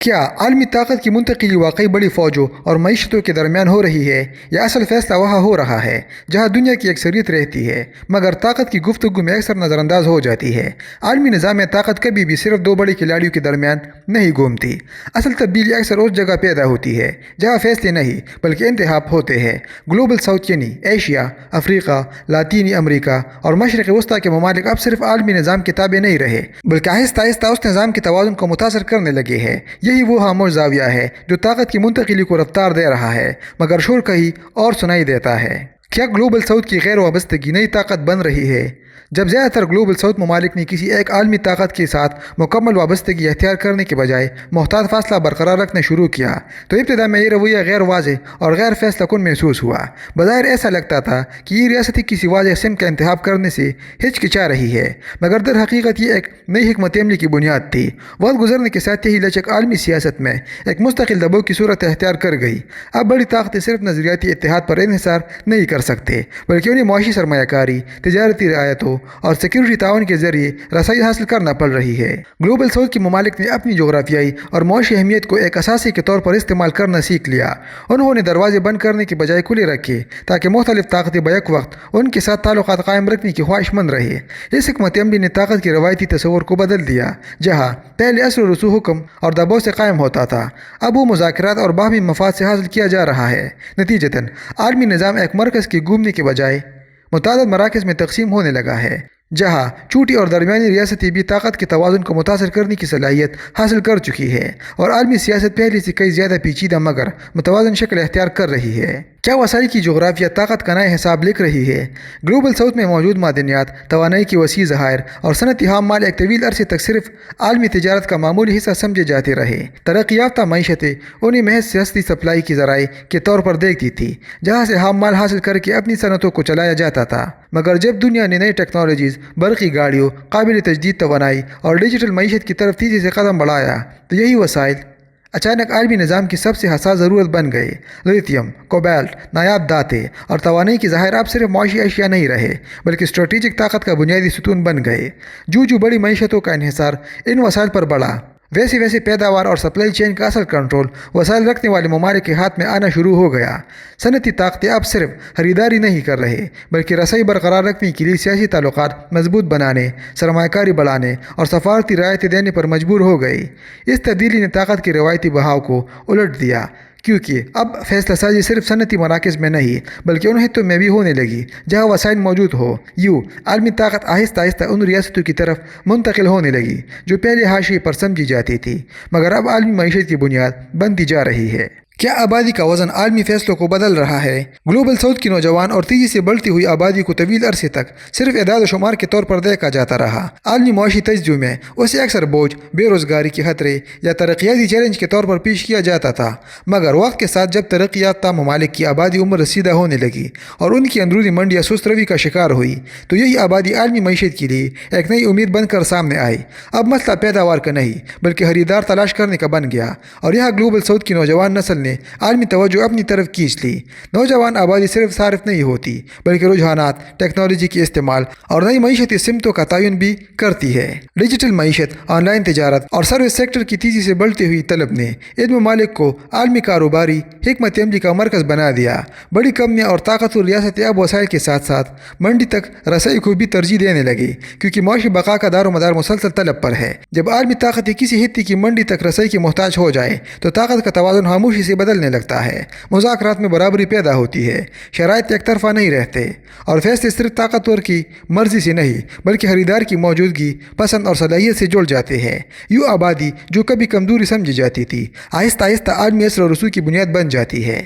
کیا عالمی طاقت کی منتقلی واقعی بڑی فوجوں اور معیشتوں کے درمیان ہو رہی ہے، یا اصل فیصلہ وہاں ہو رہا ہے جہاں دنیا کی اکثریت رہتی ہے مگر طاقت کی گفتگو میں اکثر نظر انداز ہو جاتی ہے؟ عالمی نظام طاقت کبھی بھی صرف دو بڑے کھلاڑیوں کے درمیان نہیں گھومتی۔ اصل تبدیلی اکثر اس جگہ پیدا ہوتی ہے جہاں فیصلے نہیں بلکہ انتخاب ہوتے ہیں۔ گلوبل ساؤتھ یعنی ایشیا، افریقہ، لاطینی امریکہ اور مشرق وسطیٰ کے ممالک اب صرف عالمی نظام کے تابع نہیں رہے بلکہ آہستہ آہستہ اس نظام کے توازن کو متاثر کرنے لگے ہیں۔ یہی وہ خاموش زاویہ ہے جو طاقت کی منتقلی کو رفتار دے رہا ہے مگر شور کہیں اور سنائی دیتا ہے۔ کیا گلوبل ساؤتھ کی غیر وابستگی نئی طاقت بن رہی ہے؟ جب زیادہ تر گلوبل ساؤتھ ممالک نے کسی ایک عالمی طاقت کے ساتھ مکمل وابستگی اختیار کرنے کے بجائے محتاط فاصلہ برقرار رکھنا شروع کیا تو ابتدا میں یہ رویہ غیر واضح اور غیر فیصلہ کن محسوس ہوا۔ بظاہر ایسا لگتا تھا کہ یہ ریاستی کسی واضح سمت کا انتخاب کرنے سے ہچکچا رہی ہے مگر در حقیقت یہ ایک نئی حکمت عملی کی بنیاد تھی۔ وقت گزرنے کے ساتھ یہی لچک عالمی سیاست میں ایک مستقل دباؤ کی صورت اختیار کر گئی۔ اب بڑی طاقتیں صرف نظریاتی اتحاد پر انحصار نہیں کر سکتے بلکہ انہیں معاشی سرمایہ کاری، تجارتی رعایتوں اور سیکیورٹی تعاون کے ذریعے رسائی حاصل کرنا پڑ رہی ہے۔ گلوبل ساؤتھ کے ممالک نے اپنی جغرافیائی اور معاشی اہمیت کو ایک اثاثے کے طور پر استعمال کرنا سیکھ لیا۔ انہوں نے دروازے بند کرنے کے بجائے کھلے رکھے تاکہ مختلف طاقتیں بیک وقت ان کے ساتھ تعلقات قائم رکھنے کی خواہش مند رہے۔ اس حکمت عملی نے طاقت کے روایتی تصور کو بدل دیا۔ جہاں پہلے اثر و رسوخ حکم اور دباؤ سے قائم ہوتا تھا، اب وہ مذاکرات اور باہمی مفاد سے حاصل کیا جا رہا ہے۔ نتیجتاً عالمی نظام ایک مرکز کے گھومنے کے بجائے متعدد مراکز میں تقسیم ہونے لگا ہے، جہاں چھوٹی اور درمیانی ریاستیں بھی طاقت کے توازن کو متاثر کرنے کی صلاحیت حاصل کر چکی ہے اور عالمی سیاست پہلے سے کئی زیادہ پیچیدہ مگر متوازن شکل اختیار کر رہی ہے۔ کیا وسائل کی جغرافیہ طاقت کا نیا حساب لکھ رہی ہے؟ گلوبل ساؤتھ میں موجود معدنیات، توانائی کی وسیع ذخائر اور صنعتی خام مال ایک طویل عرصے تک صرف عالمی تجارت کا معمولی حصہ سمجھے جاتے رہے۔ ترقی یافتہ معیشتیں انہیں محض سستی سپلائی کی ذرائع کے طور پر دیکھتی تھی جہاں سے خام مال حاصل کر کے اپنی صنعتوں کو چلایا جاتا تھا۔ مگر جب دنیا نے نئی ٹیکنالوجیز، برقی گاڑیوں، قابل تجدید توانائی اور ڈیجیٹل معیشت کی طرف تیزی سے قدم بڑھایا تو یہی وسائل اچانک عالمی نظام کی سب سے حساس ضرورت بن گئے۔ لیتھیم، کوبالٹ، نایاب دھاتیں اور توانائی کی ذخائر اب صرف معاشی اشیاء نہیں رہے بلکہ اسٹریٹجک طاقت کا بنیادی ستون بن گئے۔ جو بڑی معیشتوں کا انحصار ان وسائل پر بڑھا، ویسے پیداوار اور سپلائی چین کا اصل کنٹرول وسائل رکھنے والے ممالک کے ہاتھ میں آنا شروع ہو گیا۔ صنعتی طاقتیں اب صرف خریداری نہیں کر رہے بلکہ رسائی برقرار رکھنے کے لیے سیاسی تعلقات مضبوط بنانے، سرمایہ کاری بڑھانے اور سفارتی رعایتیں دینے پر مجبور ہو گئی۔ اس تبدیلی نے طاقت کے روایتی بہاؤ کو الٹ دیا کیونکہ اب فیصلہ سازی صرف صنعتی مراکز میں نہیں بلکہ ان حصوں میں بھی ہونے لگی جہاں وسائل موجود ہو۔ عالمی طاقت آہستہ آہستہ ان ریاستوں کی طرف منتقل ہونے لگی جو پہلے حاشیے پر سمجھی جاتی تھی مگر اب عالمی معیشت کی بنیاد بنتی جا رہی ہے۔ کیا آبادی کا وزن عالمی فیصلوں کو بدل رہا ہے؟ گلوبل ساؤتھ کی نوجوان اور تیزی سے بڑھتی ہوئی آبادی کو طویل عرصے تک صرف اعداد و شمار کے طور پر دیکھا جاتا رہا۔ عالمی معاشی تجزیوں میں اسے اکثر بوجھ، بے روزگاری کے خطرے یا ترقیاتی چیلنج کے طور پر پیش کیا جاتا تھا۔ مگر وقت کے ساتھ جب ترقی یافتہ ممالک کی آبادی عمر رسیدہ ہونے لگی اور ان کی اندرونی منڈیاں سست روی کا شکار ہوئی تو یہی آبادی عالمی معیشت کے لیے ایک نئی امید بن کر سامنے آئی۔ اب مسئلہ پیداوار کا نہیں بلکہ خریدار تلاش کرنے کا بن گیا اور یہاں گلوبل ساؤتھ کی نوجوان نسل نے عالمی توجہ اپنی طرف کھینچ لی۔ نوجوان آبادی صرف صارف نہیں ہوتی بلکہ رجحانات، ٹیکنالوجی کے استعمال اور نئی معیشتی سمتوں کا تعین بھی کرتی ہے۔ ڈیجیٹل معیشت، آن لائن تجارت اور سروس سیکٹر کی تیزی سے بڑھتی ہوئی طلب نے ان ممالک کو عالمی کاروباری حکمت عملی کا مرکز بنا دیا۔ بڑی کمپنیاں اور طاقتور ریاستیں اب وسائل کے ساتھ ساتھ منڈی تک رسائی کو بھی ترجیح دینے لگی کیونکہ معاشی بقا کا دار و مدار مسلسل طلب پر ہے۔ جب عالمی طاقتیں کسی خطے کی منڈی تک رسائی کی محتاج ہو جائے تو طاقت کا توازن خاموشی سے بدلنے لگتا ہے۔ مذاکرات میں برابری پیدا ہوتی ہے، شرائط یک طرفہ نہیں رہتے اور فیصلے صرف طاقتور کی مرضی سے نہیں بلکہ خریدار کی موجودگی، پسند اور صلاحیت سے جڑ جاتے ہیں۔ آبادی جو کبھی کمزوری سمجھی جاتی تھی آہستہ آہستہ عالمی اثر و رسوخ کی بنیاد بن جاتی ہے۔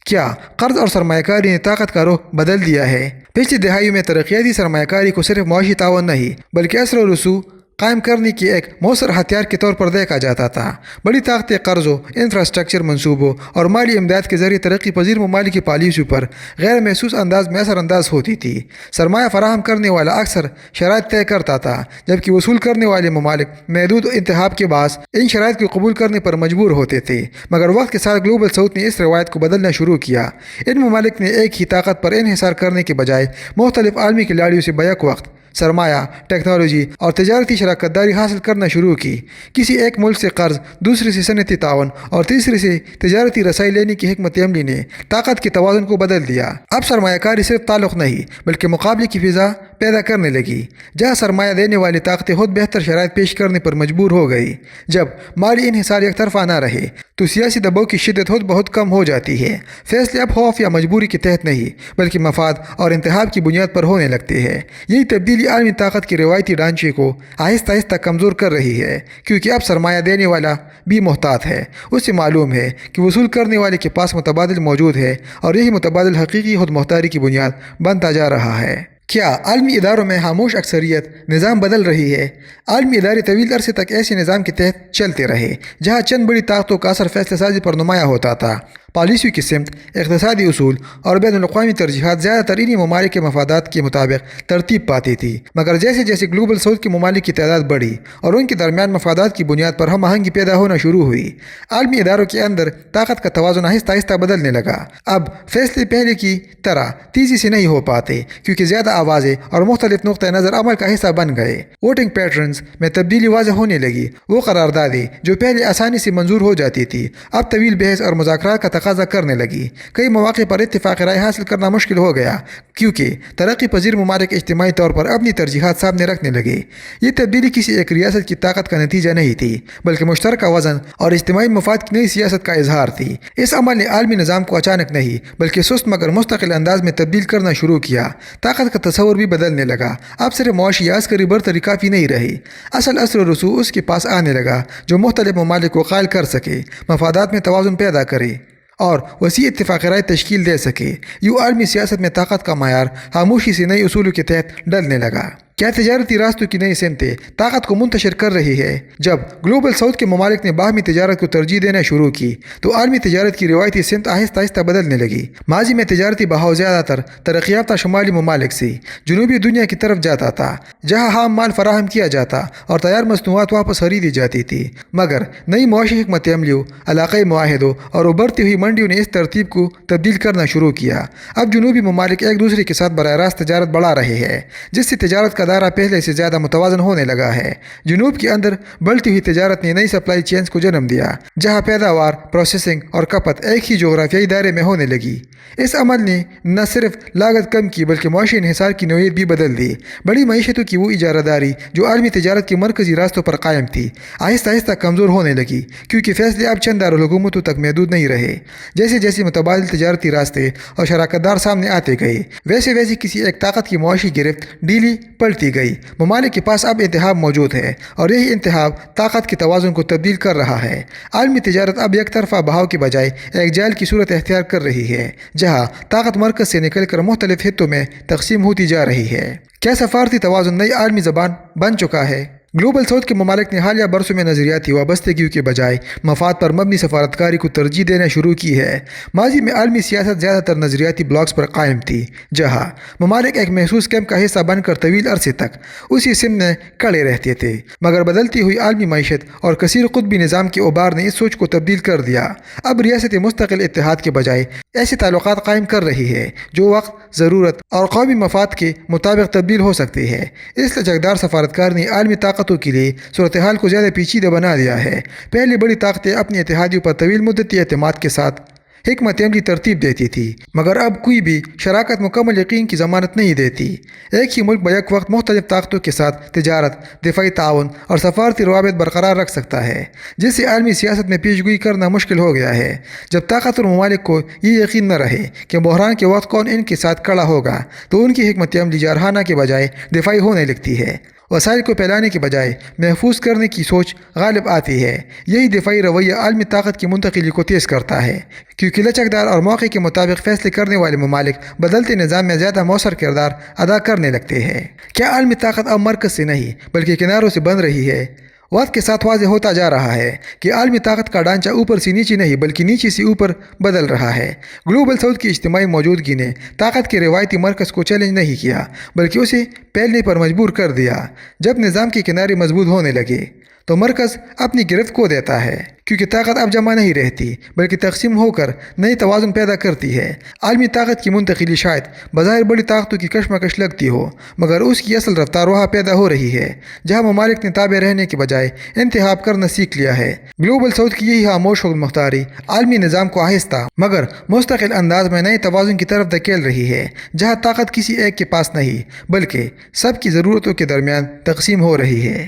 کیا قرض اور سرمایہ کاری نے طاقت کا رخ بدل دیا ہے؟ پچھلی دہائیوں میں ترقیاتی سرمایہ کاری کو صرف معاشی تعاون نہیں بلکہ اثر و رسوخ قائم کرنے کے ایک مؤثر ہتھیار کے طور پر دیکھا جاتا تھا۔ بڑی طاقتیں قرضوں، انفراسٹرکچر منصوبوں اور مالی امداد کے ذریعے ترقی پذیر ممالک کی پالیسیوں پر غیر محسوس انداز میں اثر انداز ہوتی تھی۔ سرمایہ فراہم کرنے والا اکثر شرائط طے کرتا تھا جبکہ وصول کرنے والے ممالک محدود انتخاب کے باعث ان شرائط کو قبول کرنے پر مجبور ہوتے تھے۔ مگر وقت کے ساتھ گلوبل ساؤتھ نے اس روایت کو بدلنا شروع کیا۔ ان ممالک نے ایک ہی طاقت پر انحصار کرنے کے بجائے مختلف عالمی کھلاڑیوں سے بیک وقت سرمایہ، ٹیکنالوجی اور تجارتی شراکت داری حاصل کرنا شروع کی۔ کسی ایک ملک سے قرض، دوسرے سے صنعتی تعاون اور تیسرے سے تجارتی رسائی لینے کی حکمت عملی نے طاقت کے توازن کو بدل دیا۔ اب سرمایہ کاری صرف تعلق نہیں بلکہ مقابلے کی فضا پیدا کرنے لگی، جہاں سرمایہ دینے والی طاقتیں خود بہتر شرائط پیش کرنے پر مجبور ہو گئی۔ جب مالی انحصار یک طرفہ نہ رہے تو سیاسی دباؤ کی شدت خود بہت کم ہو جاتی ہے۔ فیصلے اب خوف یا مجبوری کے تحت نہیں بلکہ مفاد اور انتخاب کی بنیاد پر ہونے لگتے ہیں۔ یہی تبدیلی عالمی طاقت کے روایتی ڈھانچے کو آہستہ آہستہ کمزور کر رہی ہے، کیونکہ اب سرمایہ دینے والا بھی محتاط ہے۔ اسے معلوم ہے کہ وصول کرنے والے کے پاس متبادل موجود ہے، اور یہی متبادل حقیقی خود مختاری کی بنیاد بنتا جا رہا ہے۔ کیا عالمی اداروں میں خاموش اکثریت نظام بدل رہی ہے؟ عالمی ادارے طویل عرصے تک ایسے نظام کے تحت چلتے رہے جہاں چند بڑی طاقتوں کا اثر فیصلہ سازی پر نمایاں ہوتا تھا۔ پالیسیوں کی سمت، اقتصادی اصول اور بین الاقوامی ترجیحات زیادہ تر انہی ممالک کے مفادات کے مطابق ترتیب پاتی تھی، مگر جیسے جیسے گلوبل ساؤتھ کے ممالک کی تعداد بڑھی اور ان کے درمیان مفادات کی بنیاد پر ہم آہنگی پیدا ہونا شروع ہوئی، عالمی اداروں کے اندر طاقت کا توازن آہستہ آہستہ بدلنے لگا۔ اب فیصلے پہلے کی طرح تیزی سے نہیں ہو پاتے، کیونکہ زیادہ آوازیں اور مختلف نقطۂ نظر عمل کا حصہ بن گئے۔ ووٹنگ پیٹرنز میں تبدیلی واضح ہونے لگی۔ وہ قراردادیں جو پہلے آسانی سے منظور ہو جاتی تھی اب طویل بحث اور مذاکرات کا تقاضا کرنے لگی۔ کئی مواقع پر اتفاق رائے حاصل کرنا مشکل ہو گیا، کیونکہ ترقی پذیر ممالک اجتماعی طور پر اپنی ترجیحات سامنے رکھنے لگے۔ یہ تبدیلی کسی ایک ریاست کی طاقت کا نتیجہ نہیں تھی بلکہ مشترکہ وزن اور اجتماعی مفاد کی نئی سیاست کا اظہار تھی۔ اس عمل نے عالمی نظام کو اچانک نہیں بلکہ سست مگر مستقل انداز میں تبدیل کرنا شروع کیا۔ طاقت کا تصور بھی بدلنے لگا۔ اب صرف معاشی یا عسکری برتری کافی نہیں رہی، اصل اثر و رسوخ اس کے پاس آنے لگا جو مختلف ممالک کو قائل کر سکے، مفادات میں توازن پیدا کرے اور وسیع اتفاق رائے تشکیل دے سکے۔ یوں عالمی سیاست میں طاقت کا معیار خاموشی سے نئے اصولوں کے تحت ڈلنے لگا۔ کیا تجارتی راستوں کی نئی سمتیں طاقت کو منتشر کر رہی ہے؟ جب گلوبل ساؤتھ کے ممالک نے باہمی تجارت کو ترجیح دینا شروع کی تو عالمی تجارت کی روایتی سمت آہستہ آہستہ بدلنے لگی۔ ماضی میں تجارتی بہاؤ زیادہ تر ترقی یافتہ شمالی ممالک سے جنوبی دنیا کی طرف جاتا تھا، جہاں خام مال فراہم کیا جاتا اور تیار مصنوعات واپس خریدی جاتی تھی۔ مگر نئی معاشی حکمت عملیوں، علاقائی معاہدوں اور ابھرتی ہوئی منڈیوں نے اس ترتیب کو تبدیل کرنا شروع کیا۔ اب جنوبی ممالک ایک دوسرے کے ساتھ براہ راست تجارت بڑھا رہے ہیں، جس سے تجارت کا دائرہ پہلے سے زیادہ متوازن ہونے لگا ہے۔ جنوب کے اندر بڑھتی ہوئی تجارت نے نئی سپلائی چینز کو جنم دیا، جہاں پیداوار، پروسیسنگ اور کھپت ایک ہی جغرافیائی دائرے میں ہونے لگی۔ اس عمل نے نہ صرف لاگت کم کی بلکہ معاشی انحصار کی نوعیت بھی بدل دی۔ بڑی معیشتوں کی وہ اجارہ داری جو عالمی تجارت کے مرکزی راستوں پر قائم تھی، آہستہ آہستہ کمزور ہونے لگی، کیونکہ فیصلے اب چند دارالحکومتوں تک محدود نہیں رہے۔ جیسے جیسے متبادل تجارتی راستے اور شراکت دار سامنے آتے گئے، ویسے ویسے کسی ایک طاقت کی معاشی گرفت ڈھیلی پڑتی گئی۔ ممالک کے پاس اب انتخاب موجود ہے، اور یہی انتخاب طاقت کے توازن کو تبدیل کر رہا ہے۔ عالمی تجارت اب یک طرفہ بہاؤ کے بجائے ایک جال کی صورت اختیار کر رہی ہے، جہاں طاقت مرکز سے نکل کر مختلف خطوں میں تقسیم ہوتی جا رہی ہے۔ کیا سفارتی توازن نئی عالمی زبان بن چکا ہے؟ گلوبل ساؤتھ کے ممالک نے حالیہ برسوں میں نظریاتی وابستگیوں کے بجائے مفاد پر مبنی سفارتکاری کو ترجیح دینا شروع کی ہے۔ ماضی میں عالمی سیاست زیادہ تر نظریاتی بلاکس پر قائم تھی، جہاں ممالک ایک محسوس کیمپ کا حصہ بن کر طویل عرصے تک اسی سمت میں کھڑے رہتے تھے۔ مگر بدلتی ہوئی عالمی معیشت اور کثیر قطبی نظام کے ابھار نے اس سوچ کو تبدیل کر دیا۔ اب ریاستیں مستقل اتحاد کے بجائے ایسے تعلقات قائم کر رہی ہے جو وقت، ضرورت اور قومی مفاد کے مطابق تبدیل ہو سکتے ہیں۔ اس لچکدار سفارتکاری نے عالمی طاقتوں کے لیے صورتحال کو زیادہ پیچیدہ بنا دیا ہے۔ پہلے بڑی طاقتیں اپنی اتحادیوں پر طویل مدتی اعتماد کے ساتھ حکمت عملی ترتیب دیتی تھی، مگر اب کوئی بھی شراکت مکمل یقین کی ضمانت نہیں دیتی۔ ایک ہی ملک بیک وقت مختلف طاقتوں کے ساتھ تجارت، دفاعی تعاون اور سفارتی روابط برقرار رکھ سکتا ہے، جس سے عالمی سیاست میں پیش گوئی کرنا مشکل ہو گیا ہے۔ جب طاقتور ممالک کو یہ یقین نہ رہے کہ بحران کے وقت کون ان کے ساتھ کھڑا ہوگا، تو ان کی حکمت عملی جارحانہ کے بجائے دفاعی ہونے لگتی ہے۔ وسائل کو پھیلانے کے بجائے محفوظ کرنے کی سوچ غالب آتی ہے۔ یہی دفاعی رویہ عالمی طاقت کی منتقلی کو تیز کرتا ہے، کیونکہ لچکدار اور موقع کے مطابق فیصلے کرنے والے ممالک بدلتے نظام میں زیادہ مؤثر کردار ادا کرنے لگتے ہیں۔ کیا عالمی طاقت اب مرکز سے نہیں بلکہ کناروں سے بن رہی ہے؟ وقت کے ساتھ واضح ہوتا جا رہا ہے کہ عالمی طاقت کا ڈھانچہ اوپر سے نیچے نہیں بلکہ نیچے سے اوپر بدل رہا ہے۔ گلوبل ساؤتھ کی اجتماعی موجودگی نے طاقت کے روایتی مرکز کو چیلنج نہیں کیا بلکہ اسے پھیلنے پر مجبور کر دیا۔ جب نظام کے کنارے مضبوط ہونے لگے تو مرکز اپنی گرفت کھو دیتا ہے، کیونکہ طاقت اب جمع نہیں رہتی بلکہ تقسیم ہو کر نئی توازن پیدا کرتی ہے۔ عالمی طاقت کی منتقلی شاید بظاہر بڑی طاقتوں کی کشمکش لگتی ہو، مگر اس کی اصل رفتار وہاں پیدا ہو رہی ہے جہاں ممالک نے تابع رہنے کے بجائے انتخاب کرنا سیکھ لیا ہے۔ گلوبل ساؤتھ کی یہی خاموش حکم مختاری عالمی نظام کو آہستہ مگر مستقل انداز میں نئے توازن کی طرف دھکیل رہی ہے، جہاں طاقت کسی ایک کے پاس نہیں بلکہ سب کی ضرورتوں کے درمیان تقسیم ہو رہی ہے۔